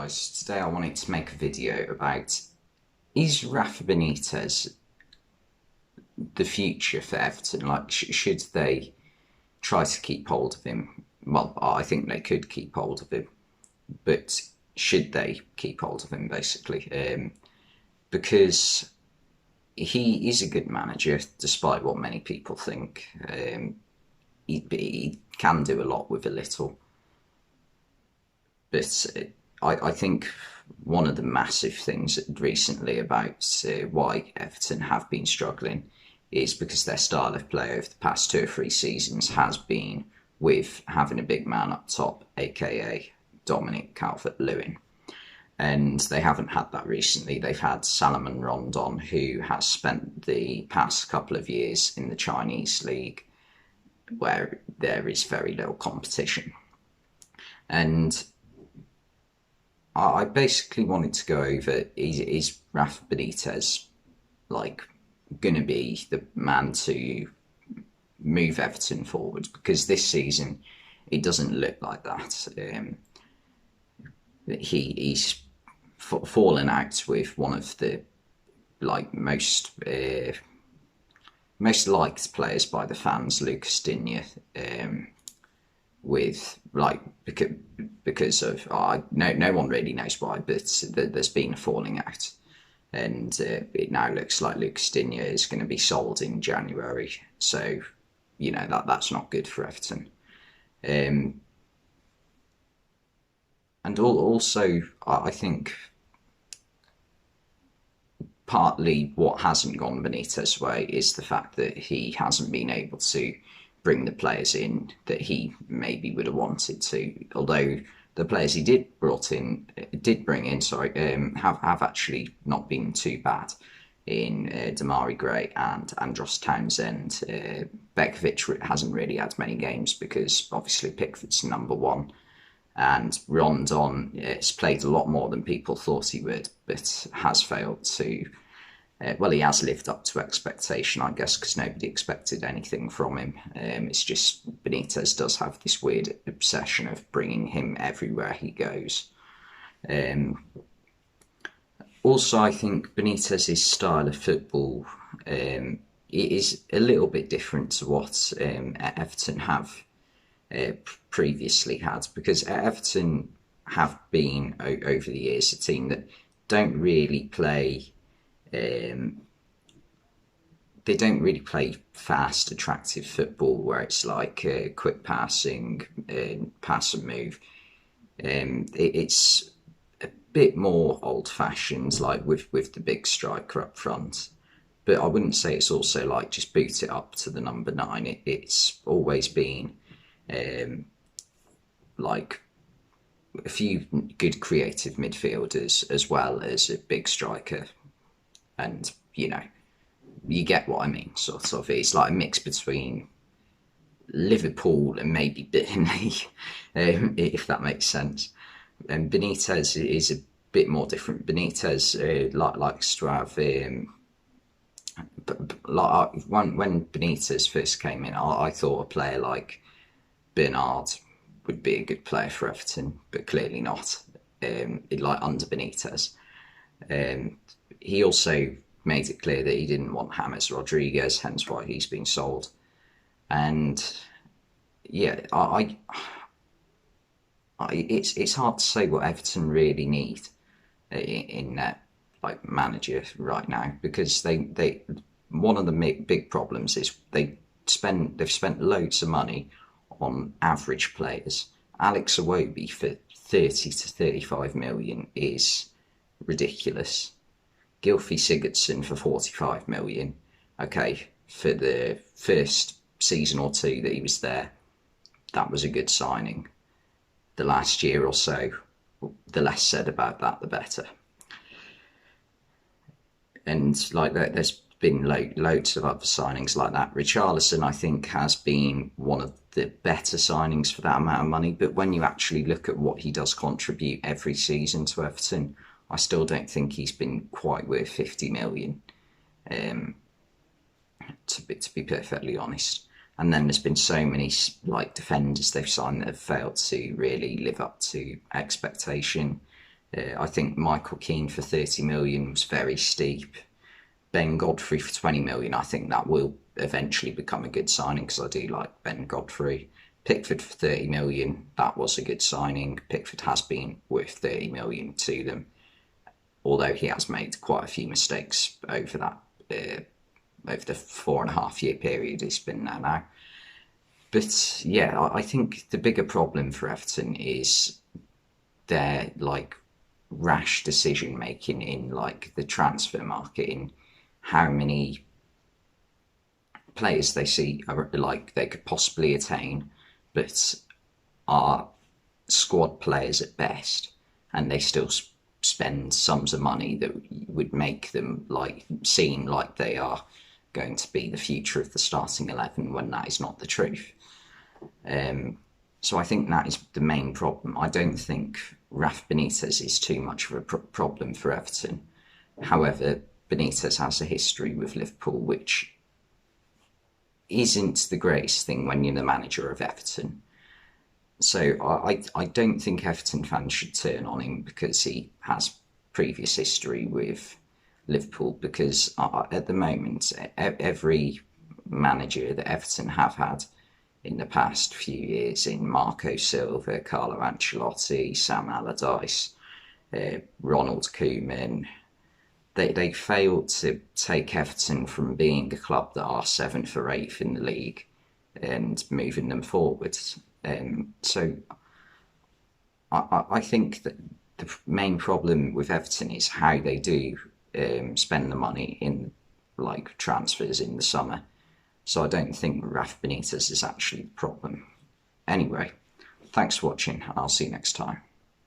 guys, today I wanted to make a video about, is Rafa Benitez the future for Everton? Like, should they try to keep hold of him? Well, I think they could keep hold of him, but should they keep hold of him, basically? Because he is a good manager, despite what many people think. He can do a lot with a little. But I think one of the massive things recently about why Everton have been struggling is because their style of play over the past 2 or 3 seasons has been with having a big man up top, aka Dominic Calvert-Lewin. And they haven't had that recently. They've had Salomon Rondon, who has spent the past couple of years in the Chinese league, where there is very little competition. And I basically wanted to go over, is Rafa Benitez going to be the man to move Everton forward? Because this season it doesn't look like that. He's fallen out with one of the most liked players by the fans, Lucas Digne, with because of no one really knows why, but there's been a falling out, and it now looks like Lucas Digne is going to be sold in January. So that's not good for Everton. And also I think partly what hasn't gone Benitez's way is the fact that he hasn't been able to bring the players in that he maybe would have wanted to. Although the players he did bring in, have actually not been too bad. In Damari Gray and Andros Townsend, Begovic hasn't really had many games because obviously Pickford's number one, and Rondon has played a lot more than people thought he would, but has failed to. He has lived up to expectation, I guess, because nobody expected anything from him. It's just Benitez does have this weird obsession of bringing him everywhere he goes. Also, I think Benitez's style of football it is a little bit different to what Everton have previously had, because Everton have been over the years a team that don't really play. They don't really play fast, attractive football where it's like quick passing, pass and move. It's a bit more old-fashioned, like with the big striker up front. But I wouldn't say it's also like just boot it up to the number 9. It's always been like a few good creative midfielders as well as a big striker. And, you get what I mean, sort of. It's like a mix between Liverpool and maybe Burnley, if that makes sense. And Benitez is a bit more different. Benitez likes to have... when Benitez first came in, I thought a player like Bernard would be a good player for Everton, but clearly not. Under Benitez. He also made it clear that he didn't want James Rodriguez, hence why he's been sold. And yeah, it's hard to say what Everton really need in that manager right now, because they one of the big problems is they've spent loads of money on average players. Alex Iwobi for 30 to 35 million is ridiculous. Gylfi Sigurdsson for 45 million. Okay, for the first season or two that he was there, that was a good signing. The last year or so, the less said about that, the better. And there's been loads of other signings like that. Richarlison, I think, has been one of the better signings for that amount of money. But when you actually look at what he does contribute every season to Everton, I still don't think he's been quite worth 50 million, to be perfectly honest. And then there's been so many defenders they've signed that have failed to really live up to expectation. I think Michael Keane for 30 million was very steep. Ben Godfrey for 20 million, I think that will eventually become a good signing because I do like Ben Godfrey. Pickford for 30 million, that was a good signing. Pickford has been worth 30 million to them, although he has made quite a few mistakes over that over the 4.5 year period he's been there now. But yeah, I think the bigger problem for Everton is their like rash decision making in like the transfer market, in how many players they see are, like they could possibly attain, but are squad players at best, and they still spend sums of money that would make them like seem like they are going to be the future of the starting 11 when that is not the truth. So I think that is the main problem. I don't think Rafa Benitez is too much of a problem for Everton. However, Benitez has a history with Liverpool, which isn't the greatest thing when you're the manager of Everton. So I don't think Everton fans should turn on him because he has previous history with Liverpool, because at the moment, every manager that Everton have had in the past few years, in Marco Silva, Carlo Ancelotti, Sam Allardyce, Ronald Koeman, they failed to take Everton from being a club that are 7th or 8th in the league and moving them forwards. So I think that the main problem with Everton is how they do spend the money in like transfers in the summer. So I don't think Rafa Benitez is actually the problem. Anyway, thanks for watching, and I'll see you next time.